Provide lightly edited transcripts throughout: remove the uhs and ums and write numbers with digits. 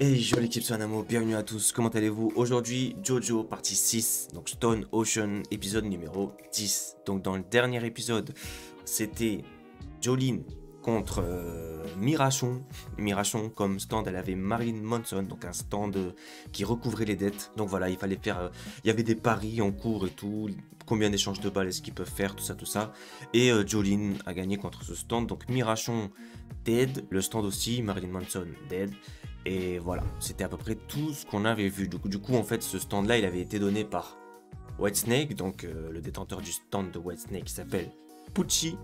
Hey yo l'équipe Sonamo, bienvenue à tous, comment allez-vous? Aujourd'hui, Jojo partie 6, donc Stone Ocean, épisode numéro 10. Donc dans le dernier épisode, c'était Jolene contre Mirachon. Mirachon, comme stand, elle avait Marilyn Manson, donc un stand qui recouvrait les dettes. Donc voilà, il fallait faire... il y avait des paris en cours et tout, combien d'échanges de balles est-ce qu'ils peuvent faire, tout ça, tout ça. Et Jolene a gagné contre ce stand, donc Mirachon dead, le stand aussi, Marilyn Manson dead. Et voilà, c'était à peu près tout ce qu'on avait vu. Du coup, en fait, ce stand-là, il avait été donné par Whitesnake, donc le détenteur du stand de Whitesnake qui s'appelle Pucci.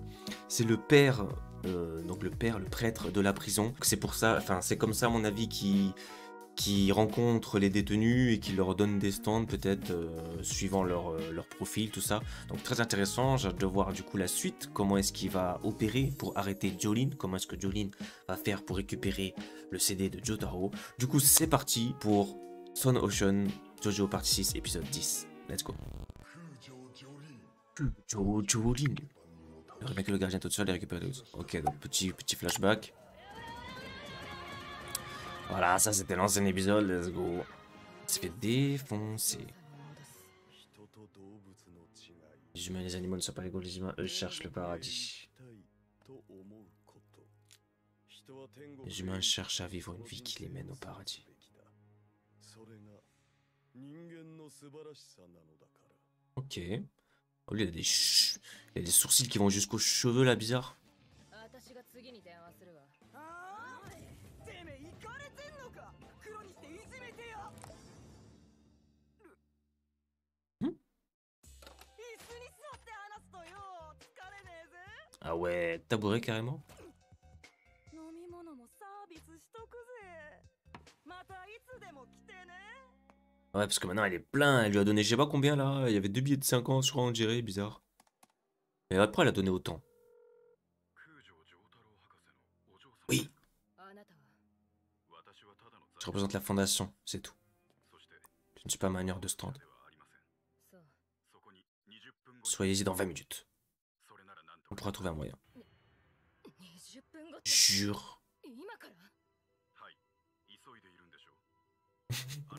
C'est le père, le prêtre de la prison. C'est pour ça, enfin, c'est comme ça, à mon avis, qui rencontre les détenus et qui leur donne des stands, peut-être suivant leur profil, tout ça. Donc très intéressant, j'ai hâte de voir du coup la suite, comment est-ce qu'il va opérer pour arrêter Jolene, comment est-ce que Jolene va faire pour récupérer le CD de Jotaro. Du coup c'est parti pour Stone Ocean, Jojo partie 6, épisode 10. Let's go. Jolene. Le mec le gardien tout seul et récupérer les autres. Ok, donc petit flashback. Voilà, ça c'était l'ancien épisode, let's go. Il s'est fait défoncer. Les humains et les animaux ne sont pas égaux, les humains, eux, cherchent le paradis. Les humains cherchent à vivre une vie qui les mène au paradis. Ok. Oh, lui, il a des sourcils qui vont jusqu'aux cheveux, là, bizarre. Hmm. Ah ouais, tabouret carrément. Ouais, parce que maintenant elle est pleine, elle lui a donné je sais pas combien là, il y avait deux billets de 50 je crois on dirait, bizarre. Et après elle a donné autant. Oui, je représente la fondation, c'est tout. Je ne suis pas manière de stand. Soyez-y dans 20 minutes. On pourra trouver un moyen. Jure.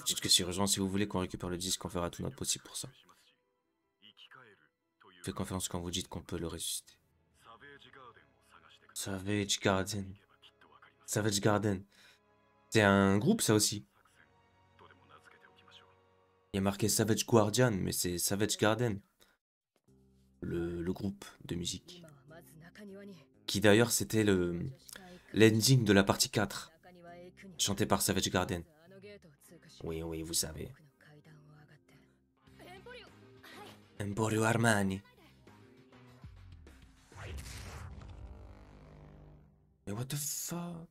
Dites que c'est urgent, si vous voulez qu'on récupère le disque, on fera tout notre possible pour ça. Faites confiance quand vous dites qu'on peut le ressusciter. Savage Garden. Savage Garden. C'est un groupe ça aussi. Il y a marqué Savage Guardian, mais c'est Savage Garden. Le groupe de musique. Qui d'ailleurs c'était l'ending de la partie 4. Chanté par Savage Garden. Oui, oui, vous savez. Emporio Armani. Mais what the fuck?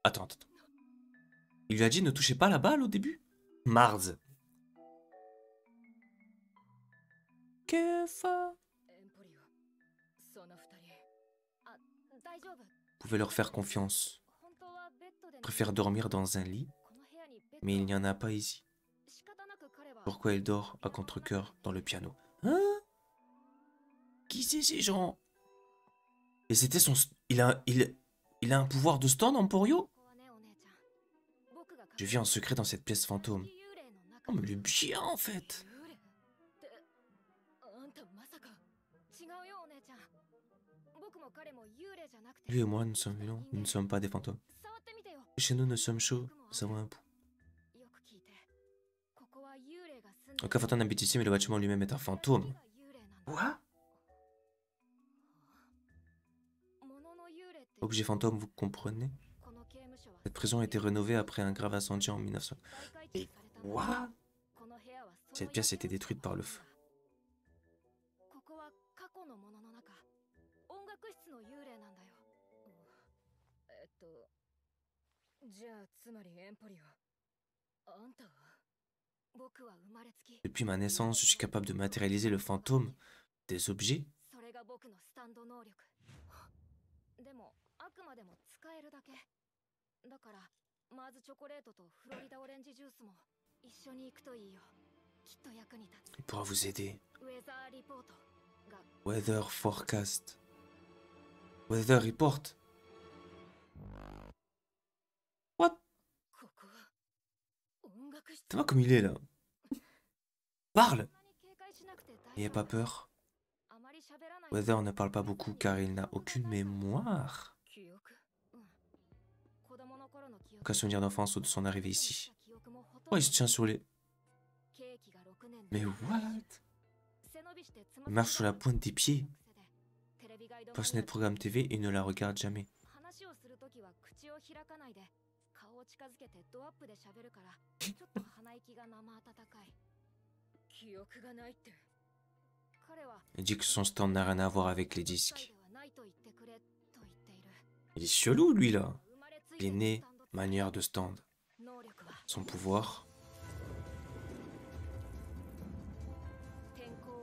Attends, attends. Il lui a dit ne touchez pas la balle au début? Mars. Que fa? Vous pouvez leur faire confiance. Je préfère dormir dans un lit, mais il n'y en a pas ici. Pourquoi il dort à contre-cœur dans le piano? Hein? Qui c'est ces gens? Et c'était son... Il a un pouvoir de stand, Emporio? Je vis en secret dans cette pièce fantôme. Oh, mais le bien, en fait. Lui et moi, nous sommes vivants, nous ne sommes pas des fantômes. Chez nous, nous sommes chauds, nous avons un pouls. Aucun fantôme n'habite ici, mais le bâtiment lui-même est un fantôme. Quoi? Objet fantôme, vous comprenez? Cette prison a été rénovée après un grave incendie en 1900. Et quoi? Cette pièce a été détruite par le feu. Depuis ma naissance, je suis capable de matérialiser le fantôme des objets. Il pourra vous aider. Weather forecast. Weather report. What? Tu vois comme il est là. Parle. N'ayez pas peur. Weather ne parle pas beaucoup car il n'a aucune mémoire. Aucun souvenir d'enfance ou de son arrivée ici. Oh, il se tient sur les... Mais what? Il marche sur la pointe des pieds. Passionné de programme TV et ne la regarde jamais. Il dit que son stand n'a rien à voir avec les disques. Il est chelou lui là. Il est né manière de stand. Son pouvoir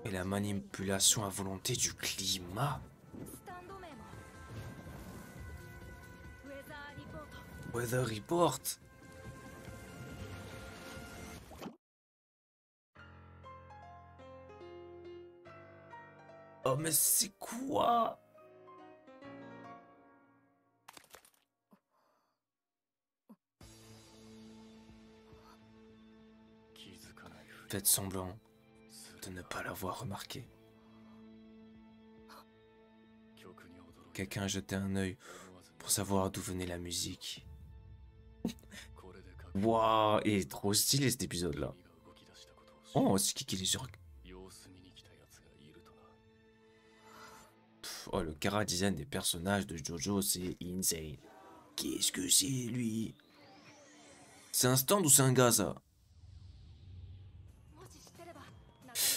et la manipulation à volonté du climat. Weather report. Oh mais c'est quoi? Faites semblant de ne pas l'avoir remarqué. Quelqu'un a jeté un œil pour savoir d'où venait la musique. Waouh, il est trop stylé cet épisode-là. Oh, c'est qui les sur... Oh, le chara design des personnages de Jojo, c'est insane. Qu'est-ce que c'est, lui? C'est un stand ou c'est un gars, ça?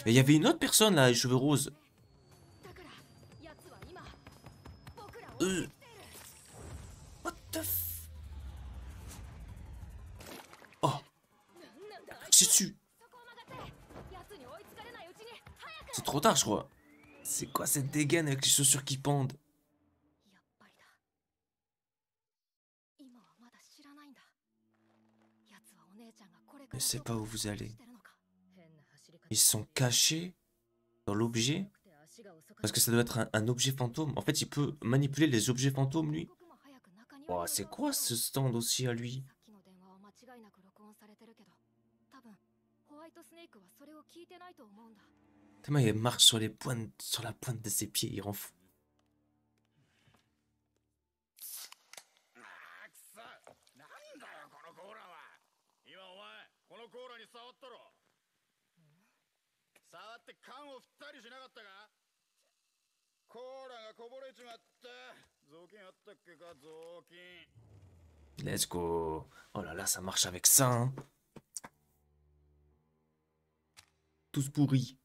Et il y avait une autre personne, là, les cheveux roses. What the f... Oh. C'est dessus. C'est trop tard, je crois. C'est quoi cette dégaine avec les chaussures qui pendent? Je ne sais pas où vous allez. Ils sont cachés dans l'objet? Parce que ça doit être un objet fantôme. En fait, il peut manipuler les objets fantômes, lui. Oh, c'est quoi ce stand aussi à lui? Tellement il marche sur les pointes, sur la pointe de ses pieds, il rend fou. Let's go. Oh là là, ça marche avec ça, hein. Tous pourris.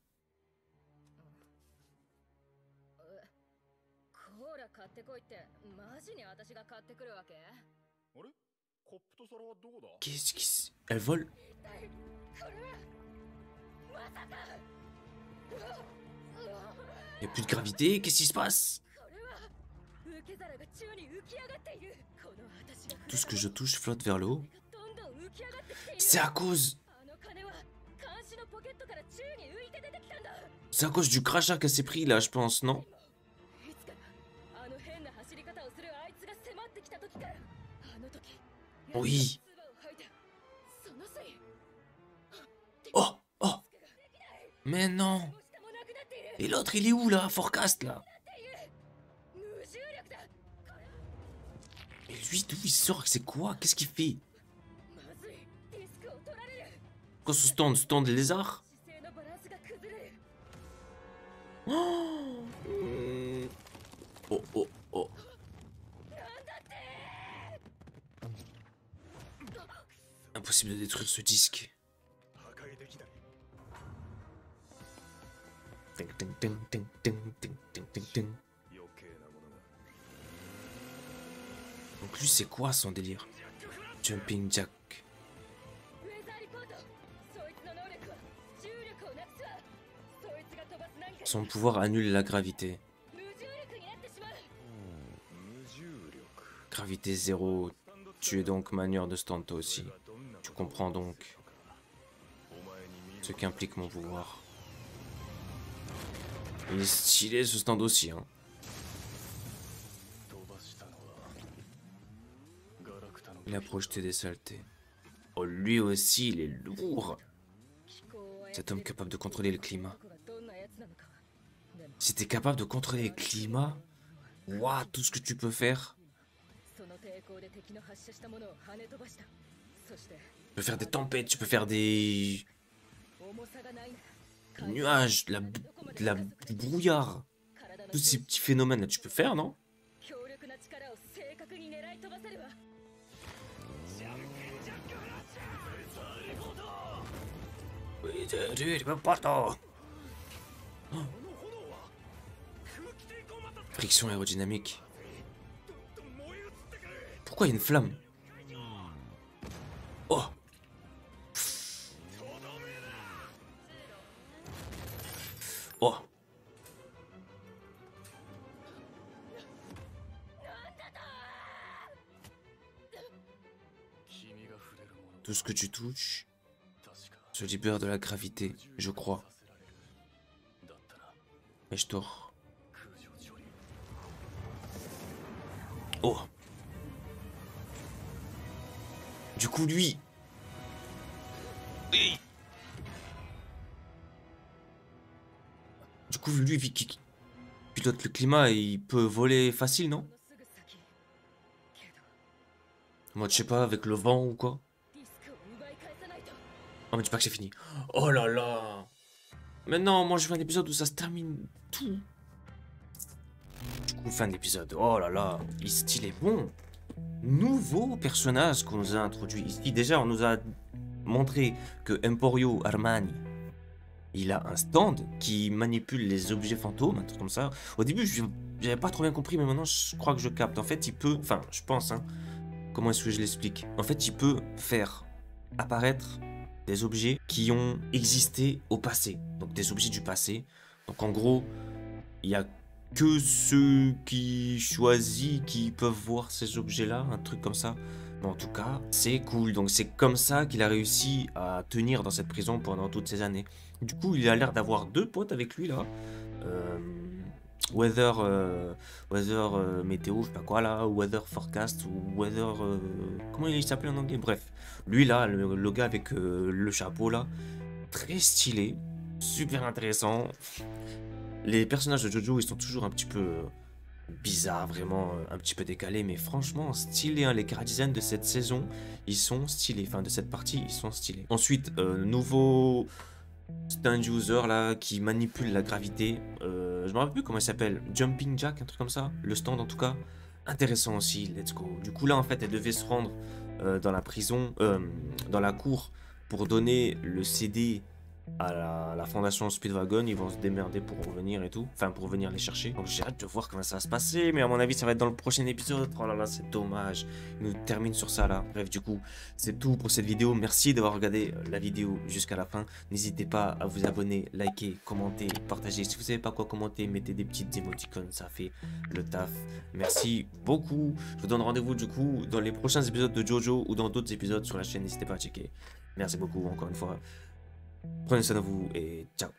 Qu'est-ce qui... Elle vole? Il n'y a plus de gravité, qu'est-ce qui se passe? Tout ce que je touche flotte vers le haut. C'est à cause... C'est à cause du crachat qu'elle s'est pris là, je pense, non? Oui. Oh, oh. Mais non. Et l'autre, il est où là, Forecast là? Mais lui, d'où il sort? C'est quoi? Qu'est-ce qu'il fait? Quoi ce stand? Stand lézard? Oh, oh, oh, oh. Impossible de détruire ce disque. Ting, ting, ting, ting, ting, ting, ting, ting, ting. Donc lui, c'est quoi son délire? Jumping Jack. Son pouvoir annule la gravité. Gravité 0. Tu es donc manière de stand toi aussi. Tu comprends donc. Ce qui implique mon pouvoir. Il est stylé ce stand aussi, hein. Il a projeté des saletés. Oh, lui aussi, il est lourd. Cet homme capable de contrôler le climat. Si t'es capable de contrôler le climat, waouh, tout ce que tu peux faire. Tu peux faire des tempêtes, tu peux faire des nuages, du brouillard. Tous ces petits phénomènes là, tu peux faire, non? Friction aérodynamique. Pourquoi il y a une flamme? Oh! Oh! Tout ce que tu touches se libère de la gravité, je crois. Mais je dors. Oh! Du coup, lui... Oui. Du coup, lui, vu qu'il pilote le climat, il peut voler facile, non? Moi, je sais pas, avec le vent ou quoi. Oh, mais dis pas que c'est fini. Oh là là! Maintenant, moi, je veux un épisode où ça se termine tout. Du coup, fin d'épisode. Oh là là, il style est bon. Nouveau personnage qu'on nous a introduit ici. Déjà, on nous a montré que Emporio Armani, il a un stand qui manipule les objets fantômes, un truc comme ça. Au début, j'avais pas trop bien compris, mais maintenant, je crois que je capte. En fait, il peut, enfin, je pense, hein, comment est-ce que je l'explique? En fait, il peut faire apparaître des objets qui ont existé au passé. Donc, des objets du passé. Donc, en gros, il y a que ceux qui choisissent qui peuvent voir ces objets-là, un truc comme ça. Mais en tout cas, c'est cool. Donc c'est comme ça qu'il a réussi à tenir dans cette prison pendant toutes ces années. Du coup, il a l'air d'avoir deux potes avec lui là. Weather météo, je sais pas quoi là, Weather Forecast ou Weather... comment il s'appelle en anglais? Bref, lui là, le gars avec le chapeau là, très stylé, super intéressant. Les personnages de Jojo, ils sont toujours un petit peu bizarres, vraiment un petit peu décalés, mais franchement stylés, hein. Les chara-design de cette saison, ils sont stylés, enfin de cette partie, ils sont stylés. Ensuite, nouveau stand user là, qui manipule la gravité, je me rappelle plus comment il s'appelle, Jumping Jack, un truc comme ça, le stand en tout cas, intéressant aussi, let's go. Du coup là en fait, elle devait se rendre dans la prison, dans la cour, pour donner le CD à la fondation Speedwagon. Ils vont se démerder pour revenir et tout, enfin pour venir les chercher. Donc j'ai hâte de voir comment ça va se passer, mais à mon avis ça va être dans le prochain épisode. Oh là là, c'est dommage, il nous termine sur ça là. Bref, du coup c'est tout pour cette vidéo. Merci d'avoir regardé la vidéo jusqu'à la fin. N'hésitez pas à vous abonner, liker, commenter, partager. Si vous savez pas quoi commenter, mettez des petites émoticônes, ça fait le taf. Merci beaucoup. Je vous donne rendez-vous du coup dans les prochains épisodes de Jojo ou dans d'autres épisodes sur la chaîne. N'hésitez pas à checker. Merci beaucoup encore une fois. Prenez soin de vous et ciao.